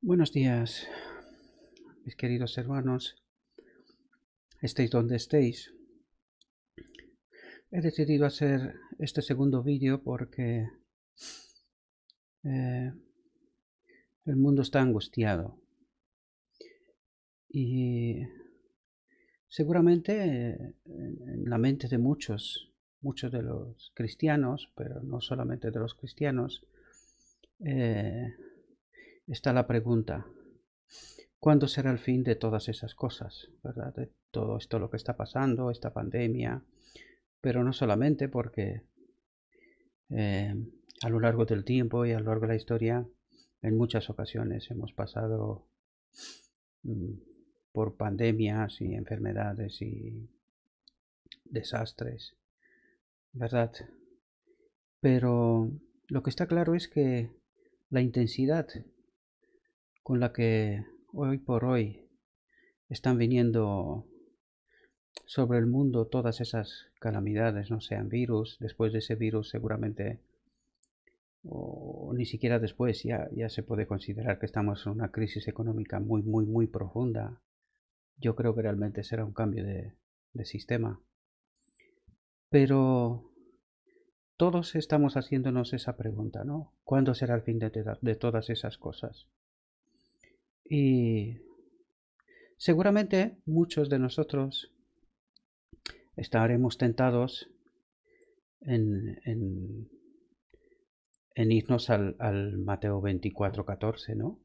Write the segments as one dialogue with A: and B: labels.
A: Buenos días, mis queridos hermanos, estéis donde estéis. He decidido hacer este segundo vídeo porque eh, el mundo está angustiado y seguramente en la mente de muchos de los cristianos, pero no solamente de los cristianos, eh, está la pregunta: ¿cuándo será el fin de todas esas cosas, verdad? De todo esto lo que está pasando, esta pandemia, pero no solamente porque eh, a lo largo del tiempo y a lo largo de la historia, en muchas ocasiones hemos pasado mm, por pandemias y enfermedades y desastres, ¿verdad? Pero lo que está claro es que la intensidad con la que hoy por hoy están viniendo sobre el mundo todas esas calamidades, no sean virus, después de ese virus seguramente, o ni siquiera después, ya se puede considerar que estamos en una crisis económica muy profunda. Yo creo que realmente será un cambio de sistema. Pero todos estamos haciéndonos esa pregunta, ¿no? ¿Cuándo será el fin de todas esas cosas? Y seguramente muchos de nosotros estaremos tentados en, en irnos al Mateo 24:14, ¿no?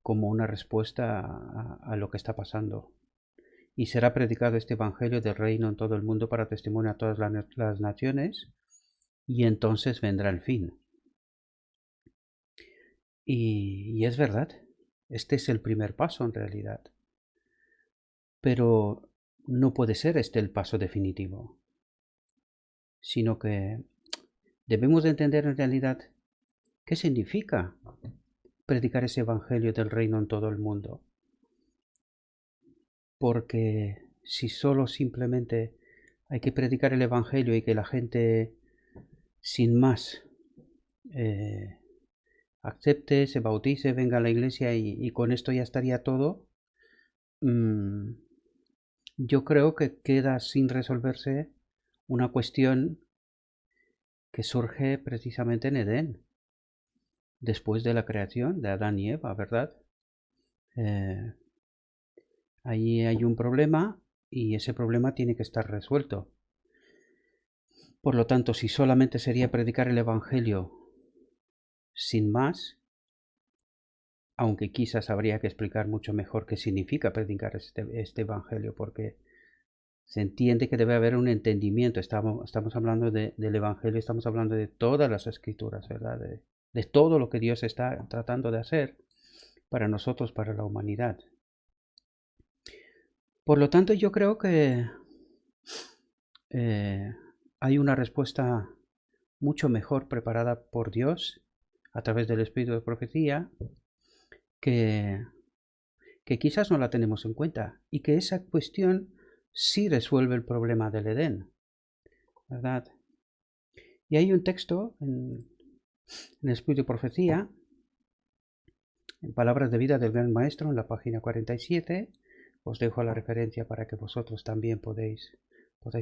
A: Como una respuesta a lo que está pasando. Y será predicado este evangelio del reino en todo el mundo para testimonio a todas las naciones, y entonces vendrá el fin. Y es verdad, este es el primer paso en realidad, pero no puede ser este el paso definitivo, sino que debemos de entender en realidad qué significa predicar ese evangelio del reino en todo el mundo. Porque si solo simplemente hay que predicar el evangelio y que la gente sin más eh, acepte, se bautice, venga a la iglesia y con esto ya estaría todo, mm, yo creo que queda sin resolverse una cuestión que surge precisamente en Edén, después de la creación de Adán y Eva, ¿verdad? Eh, Ahí hay un problema y ese problema tiene que estar resuelto. Por lo tanto, si solamente sería predicar el Evangelio sin más, aunque quizás habría que explicar mucho mejor qué significa predicar este Evangelio, porque se entiende que debe haber un entendimiento. Estamos hablando del Evangelio, estamos hablando de todas las escrituras, ¿verdad? De todo lo que Dios está tratando de hacer para nosotros, para la humanidad. Por lo tanto, yo creo que eh, hay una respuesta mucho mejor preparada por Dios a través del espíritu de profecía que, que quizás no la tenemos en cuenta, y que esa cuestión sí resuelve el problema del Edén, ¿verdad? Y hay un texto en el espíritu de profecía, en Palabras de Vida del Gran Maestro, en la página 47. Os dejo la referencia para que vosotros también podáis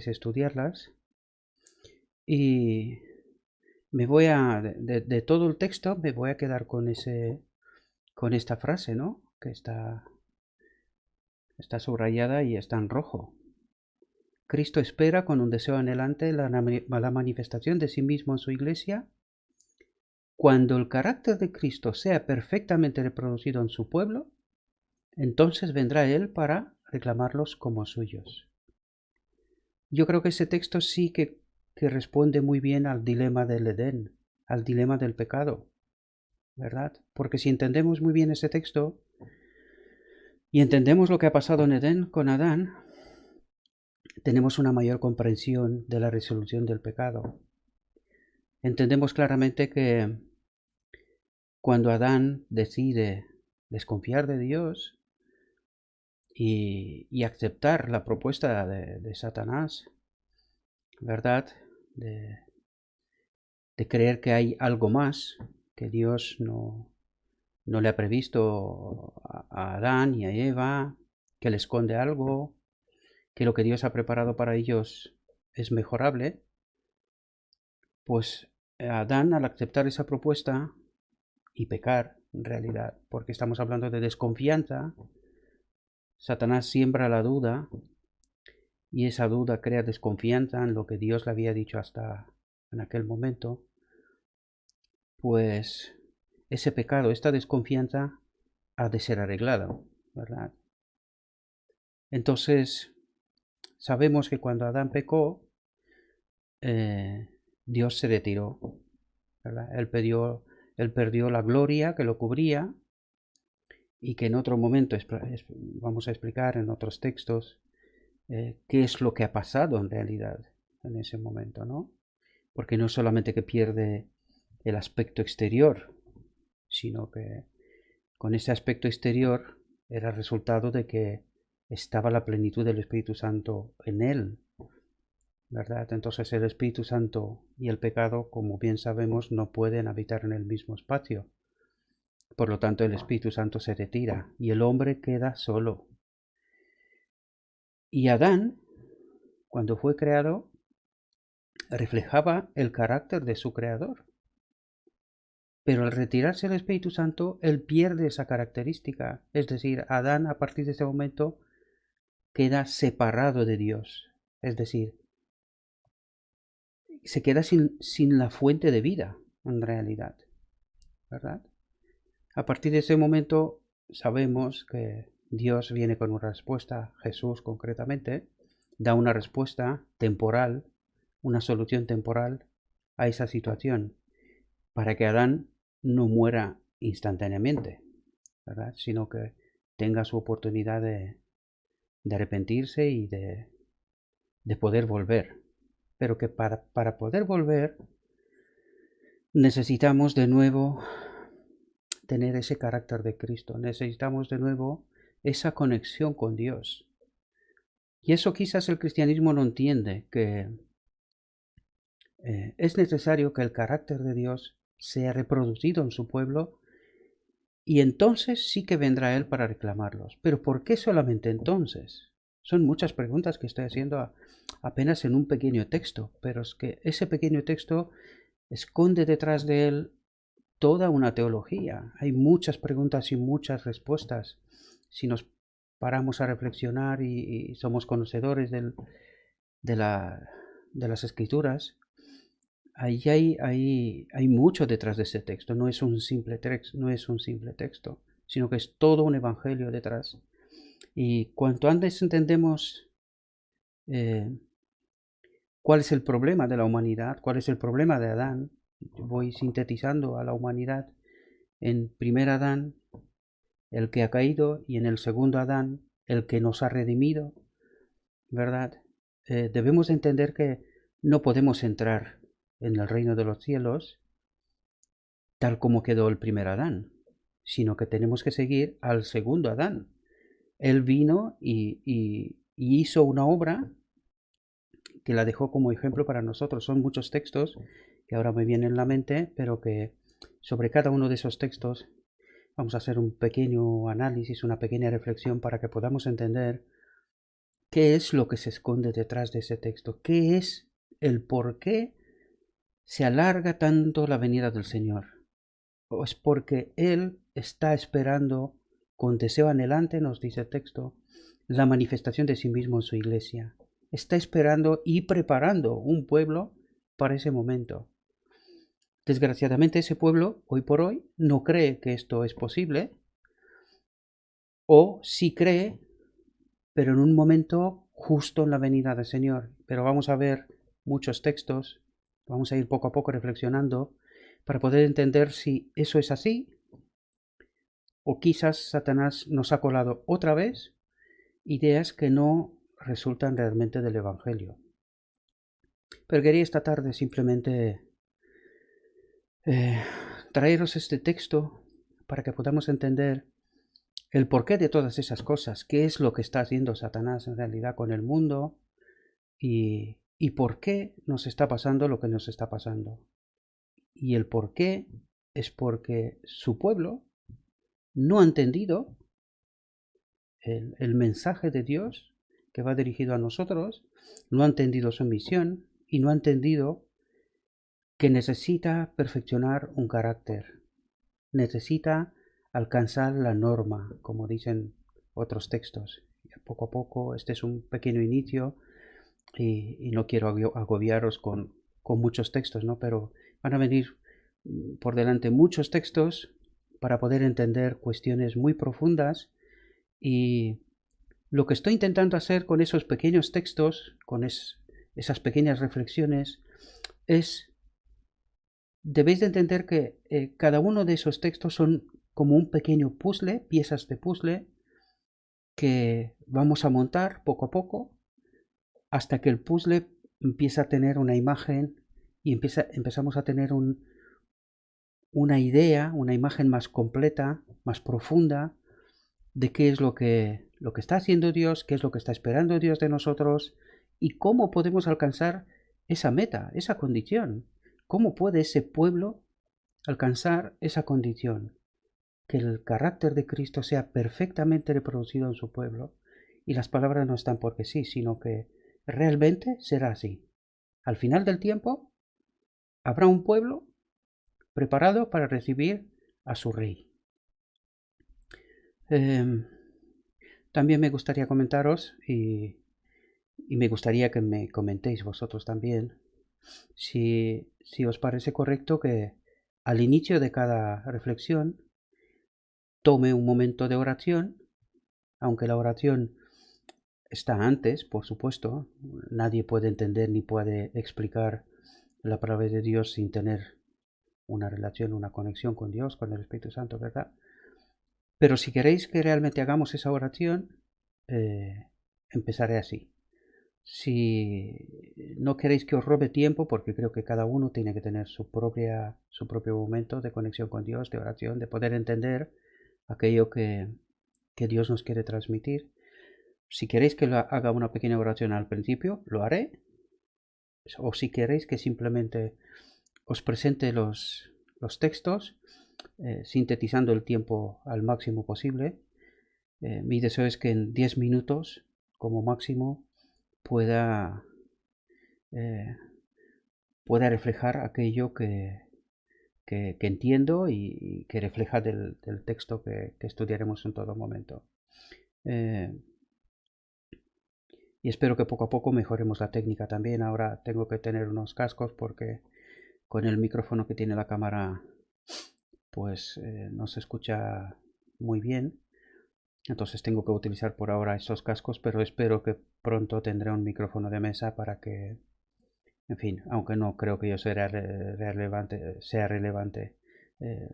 A: estudiarlas. Y me voy de todo el texto, me voy a quedar con esta frase, ¿no? Que está subrayada y está en rojo. Cristo espera con un deseo anhelante la manifestación de sí mismo en su iglesia. Cuando el carácter de Cristo sea perfectamente reproducido en su pueblo, entonces vendrá Él para reclamarlos como suyos. Yo creo que ese texto sí que responde muy bien al dilema del Edén, al dilema del pecado, ¿verdad? Porque si entendemos muy bien ese texto y entendemos lo que ha pasado en Edén con Adán, tenemos una mayor comprensión de la resolución del pecado. Entendemos claramente que cuando Adán decide desconfiar de Dios y aceptar la propuesta de Satanás, ¿verdad? De creer que hay algo más, que Dios no le ha previsto a Adán y a Eva, que le esconde algo, que lo que Dios ha preparado para ellos es mejorable, pues Adán, al aceptar esa propuesta y pecar, en realidad, porque estamos hablando de desconfianza, Satanás siembra la duda y esa duda crea desconfianza en lo que Dios le había dicho hasta en aquel momento, pues ese pecado, esta desconfianza ha de ser arreglado, ¿verdad? Entonces, sabemos que cuando Adán pecó, Dios se retiró, ¿verdad? Él perdió la gloria que lo cubría y que en otro momento vamos a explicar en otros textos qué es lo que ha pasado en realidad en ese momento, ¿no? Porque no solamente que pierde el aspecto exterior, sino que con ese aspecto exterior era resultado de que estaba la plenitud del Espíritu Santo en él, ¿verdad? Entonces el Espíritu Santo y el pecado, como bien sabemos, no pueden habitar en el mismo espacio. Por lo tanto, el Espíritu Santo se retira y el hombre queda solo. Y Adán, cuando fue creado, reflejaba el carácter de su creador. Pero al retirarse el Espíritu Santo, él pierde esa característica. Es decir, Adán a partir de ese momento queda separado de Dios. Es decir, se queda sin la fuente de vida, en realidad. ¿Verdad? A partir de ese momento sabemos que Dios viene con una respuesta, Jesús concretamente, da una respuesta temporal, una solución temporal a esa situación, para que Adán no muera instantáneamente, ¿verdad? Sino que tenga su oportunidad de arrepentirse y de poder volver. Pero que para poder volver necesitamos de nuevo tener ese carácter de Cristo, necesitamos de nuevo esa conexión con Dios. Y eso quizás el cristianismo no entiende, que es necesario que el carácter de Dios sea reproducido en su pueblo y entonces sí que vendrá Él para reclamarlos. Pero ¿por qué solamente entonces? Son muchas preguntas que estoy haciendo apenas en un pequeño texto, pero es que ese pequeño texto esconde detrás de él toda una teología. Hay muchas preguntas y muchas respuestas. Si nos paramos a reflexionar y somos conocedores de las escrituras, ahí hay mucho detrás de ese texto. No es un simple texto, sino que es todo un evangelio detrás. Y cuanto antes entendemos cuál es el problema de la humanidad, cuál es el problema de Adán, voy sintetizando a la humanidad en primer Adán, el que ha caído, y en el segundo Adán, el que nos ha redimido, ¿verdad? Debemos entender que no podemos entrar en el reino de los cielos tal como quedó el primer Adán, sino que tenemos que seguir al segundo Adán. Él vino y hizo una obra que la dejó como ejemplo para nosotros. Son muchos textos que ahora me vienen en la mente, pero que sobre cada uno de esos textos vamos a hacer un pequeño análisis, una pequeña reflexión para que podamos entender qué es lo que se esconde detrás de ese texto, qué es el por qué se alarga tanto la venida del Señor. O es porque Él está esperando con deseo anhelante, nos dice el texto, la manifestación de sí mismo en su iglesia. Está esperando y preparando un pueblo para ese momento. Desgraciadamente ese pueblo, hoy por hoy, no cree que esto es posible, o sí cree, pero en un momento justo en la venida del Señor. Pero vamos a ver muchos textos, vamos a ir poco a poco reflexionando para poder entender si eso es así, o quizás Satanás nos ha colado otra vez ideas que no resultan realmente del Evangelio. Pero quería esta tarde simplemente traeros este texto para que podamos entender el porqué de todas esas cosas, qué es lo que está haciendo Satanás en realidad con el mundo y por qué nos está pasando lo que nos está pasando. Y el por qué es porque su pueblo no ha entendido el mensaje de Dios que va dirigido a nosotros, no ha entendido su misión y no ha entendido que necesita perfeccionar un carácter, necesita alcanzar la norma, como dicen otros textos. Poco a poco, este es un pequeño inicio y no quiero agobiaros con muchos textos, ¿no? Pero van a venir por delante muchos textos para poder entender cuestiones muy profundas y lo que estoy intentando hacer con esos pequeños textos, con esas pequeñas reflexiones, es, debéis de entender que cada uno de esos textos son como un pequeño puzzle, piezas de puzzle, que vamos a montar poco a poco hasta que el puzzle empieza a tener una imagen y empezamos a tener una idea, una imagen más completa, más profunda de qué es lo que está haciendo Dios, qué es lo que está esperando Dios de nosotros y cómo podemos alcanzar esa meta, esa condición. ¿Cómo puede ese pueblo alcanzar esa condición? Que el carácter de Cristo sea perfectamente reproducido en su pueblo. Y las palabras no están porque sí, sino que realmente será así. Al final del tiempo habrá un pueblo preparado para recibir a su rey. También me gustaría comentaros y me gustaría que me comentéis vosotros también si os parece correcto que al inicio de cada reflexión tome un momento de oración, aunque la oración está antes, por supuesto. Nadie puede entender ni puede explicar la palabra de Dios sin tener una relación, una conexión con Dios, con el Espíritu Santo, ¿verdad? Pero si queréis que realmente hagamos esa oración, empezaré así. Si no queréis que os robe tiempo, porque creo que cada uno tiene que tener su propio momento de conexión con Dios, de oración, de poder entender aquello que Dios nos quiere transmitir. Si queréis que haga una pequeña oración al principio, lo haré. O si queréis que simplemente os presente los textos, sintetizando el tiempo al máximo posible. Mi deseo es que en 10 minutos, como máximo, pueda, eh, pueda reflejar aquello que entiendo y que refleja del texto que estudiaremos en todo momento. Y espero que poco a poco mejoremos la técnica también. Ahora tengo que tener unos cascos porque con el micrófono que tiene la cámara pues no se escucha muy bien. Entonces tengo que utilizar por ahora esos cascos, pero espero que pronto tendré un micrófono de mesa para que, en fin, aunque no creo que yo sea relevante,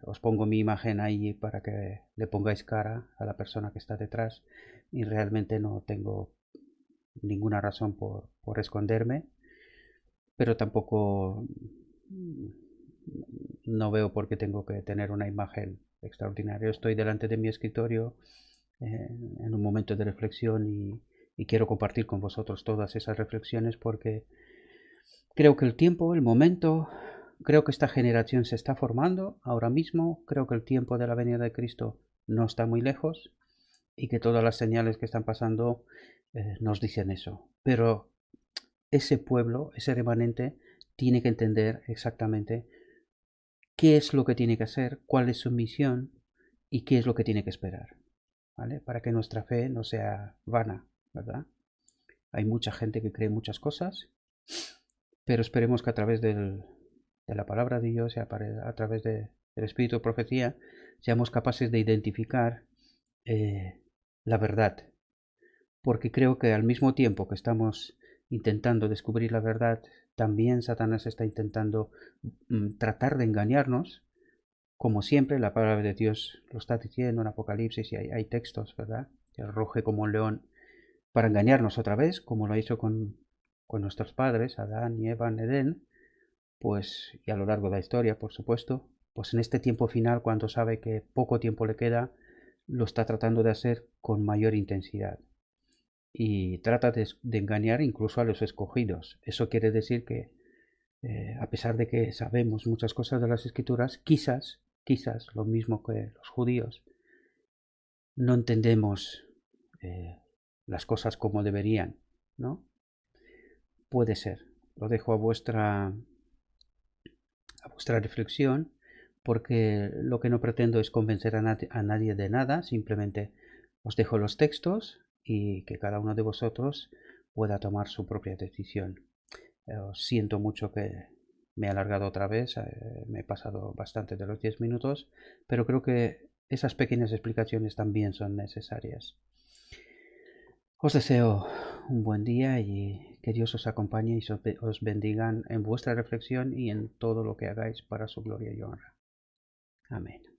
A: os pongo mi imagen ahí para que le pongáis cara a la persona que está detrás y realmente no tengo ninguna razón por esconderme, pero tampoco no veo por qué tengo que tener una imagen extraordinaria. Estoy delante de mi escritorio en un momento de reflexión y quiero compartir con vosotros todas esas reflexiones porque creo que el tiempo, el momento, creo que esta generación se está formando ahora mismo, creo que el tiempo de la venida de Cristo no está muy lejos y que todas las señales que están pasando nos dicen eso. Pero ese pueblo, ese remanente, tiene que entender exactamente qué es lo que tiene que hacer, cuál es su misión y qué es lo que tiene que esperar, ¿vale? Para que nuestra fe no sea vana, ¿verdad? Hay mucha gente que cree muchas cosas, pero esperemos que a través de la palabra de Dios y a través del Espíritu de Profecía seamos capaces de identificar la verdad, porque creo que al mismo tiempo que estamos intentando descubrir la verdad, también Satanás está intentando tratar de engañarnos. Como siempre, la palabra de Dios lo está diciendo en Apocalipsis y hay textos, ¿verdad? Que ruge como un león para engañarnos otra vez, como lo ha hecho con nuestros padres, Adán y Eva en Edén, pues, y a lo largo de la historia, por supuesto, pues en este tiempo final, cuando sabe que poco tiempo le queda, lo está tratando de hacer con mayor intensidad. Y trata de engañar incluso a los escogidos. Eso quiere decir que, a pesar de que sabemos muchas cosas de las escrituras, quizás lo mismo que los judíos, no entendemos las cosas como deberían, ¿no? Puede ser. Lo dejo a vuestra reflexión, porque lo que no pretendo es convencer a nadie de nada, simplemente os dejo los textos y que cada uno de vosotros pueda tomar su propia decisión. Os siento mucho que me he alargado otra vez, me he pasado bastante de los 10 minutos, pero creo que esas pequeñas explicaciones también son necesarias. Os deseo un buen día y que Dios os acompañe y os bendiga en vuestra reflexión y en todo lo que hagáis para su gloria y honra. Amén.